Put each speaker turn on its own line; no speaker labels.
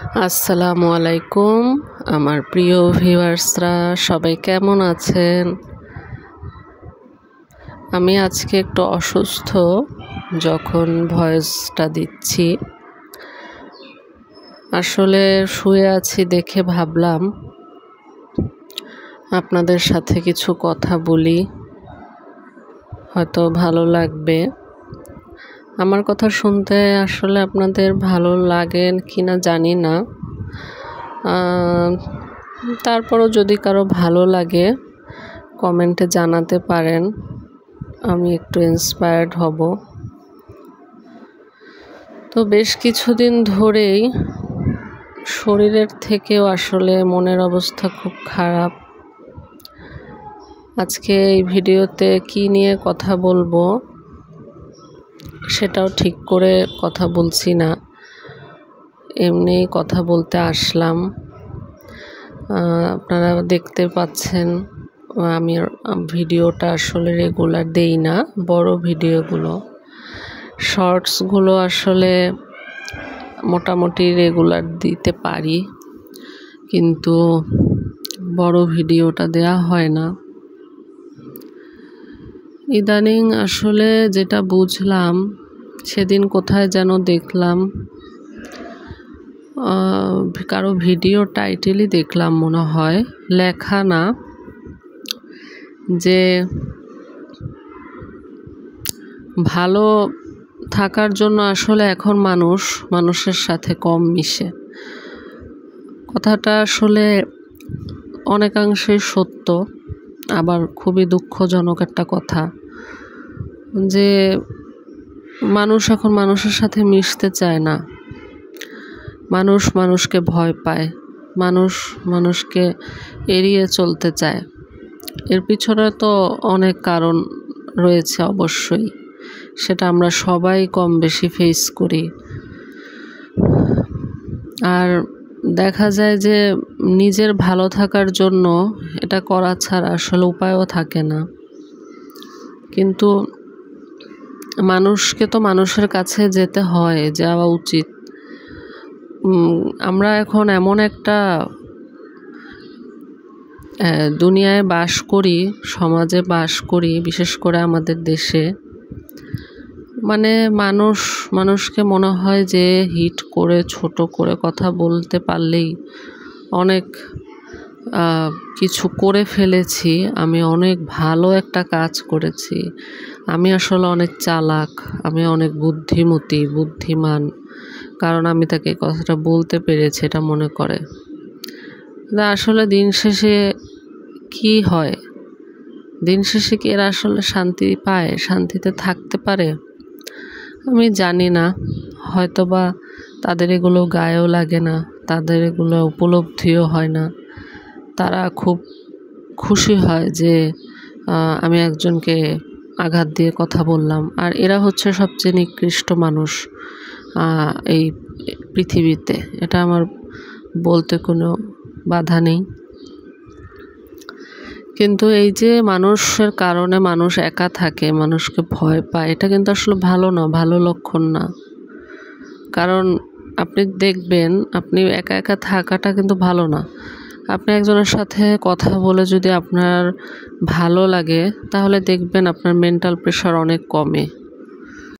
আসসালামু আলাইকুম আমার প্রিয় ভিউয়ার্সরা সবাই কেমন আছেন। আমি আজকে একটু অসুস্থ যখন ভয়েসটা দিচ্ছি। আসলে শুয়ে আছি দেখে ভাবলাম আপনাদের সাথে কিছু কথা বলি, হয়তো ভালো লাগবে। আমার কথা শুনতে আসলে আপনাদের ভালো লাগে কিনা জানি না, তারপরও যদি কারো ভালো লাগে কমেন্টে জানাতে পারেন, আমি একটু ইন্সপায়ার্ড হব। তো বেশ কিছুদিন ধরেই শরীরের থেকেও আসলে মনের অবস্থা খুব খারাপ। আজকে এই ভিডিওতে কি নিয়ে কথা বলবো সেটাও ঠিক করে কথা বলছি না, এমনি কথা বলতে আসলাম। আপনারা দেখতে পাচ্ছেন আমি ভিডিওটা আসলে রেগুলার দেই না, বড় ভিডিওগুলো, শর্টসগুলো আসলে মোটামুটি রেগুলার দিতে পারি, কিন্তু বড় ভিডিওটা দেয়া হয় না। ইদানিং আসলে যেটা বুঝলাম, সেদিন কোথায় যেন দেখলাম, কারো ভিডিও টাইটেলই দেখলাম মনে হয়, লেখা না, যে ভালো থাকার জন্য আসলে এখন মানুষের সাথে কম মিশে। কথাটা আসলে অনেকাংশেই সত্য, আবার খুবই দুঃখজনক একটা কথা, যে মানুষ এখন মানুষের সাথে মিশতে চায় না। মানুষ মানুষকে ভয় পায়, মানুষ মানুষকে এড়িয়ে চলতে চায়। এর পিছনে তো অনেক কারণ রয়েছে অবশ্যই, সেটা আমরা সবাই কম বেশি ফেস করি। আর দেখা যায় যে নিজের ভালো থাকার জন্য এটা করা ছাড়া আসলে উপায়ও থাকে না, কিন্তু মানুষকে তো মানুষের কাছে যেতে হয়, যাওয়া উচিত। আমরা এখন এমন একটা দুনিয়ায় বাস করি, সমাজে বাস করি, বিশেষ করে আমাদের দেশে, মানে মানুষকে মনে হয় যে হিট করে ছোট করে কথা বলতে পারলেই অনেক কিছু করে ফেলেছি, আমি অনেক ভালো একটা কাজ করেছি, আমি আসলে অনেক চালাক, আমি অনেক বুদ্ধিমান, কারণ আমি তাকে কথাটা বলতে পেরেছি, এটা মনে করে। আসলে দিন শেষে কি হয়, দিন শেষে কি এরা আসলে শান্তি পায়, শান্তিতে থাকতে পারে? আমি জানি না, হয়তোবা তাদের এগুলো গায়েও লাগে না, তাদের এগুলো উপলব্ধিও হয় না। তারা খুব খুশি হয় যে আমি একজনকে আঘাত দিয়ে কথা বললাম, আর এরা হচ্ছে সবচেয়ে নিকৃষ্ট মানুষ এই পৃথিবীতে। এটা আমার বলতে কোনো বাধা নেই। কিন্তু এই যে মানুষের কারণে মানুষ একা থাকে, মানুষকে ভয় পায়, এটা কিন্তু আসলে ভালো না, ভালো লক্ষণ না। কারণ আপনি দেখবেন, আপনি একা একা থাকাটা কিন্তু ভালো না। আপনি একজনের সাথে কথা বলে যদি আপনার ভালো লাগে, তাহলে দেখবেন আপনার মেন্টাল প্রেশার অনেক কমে।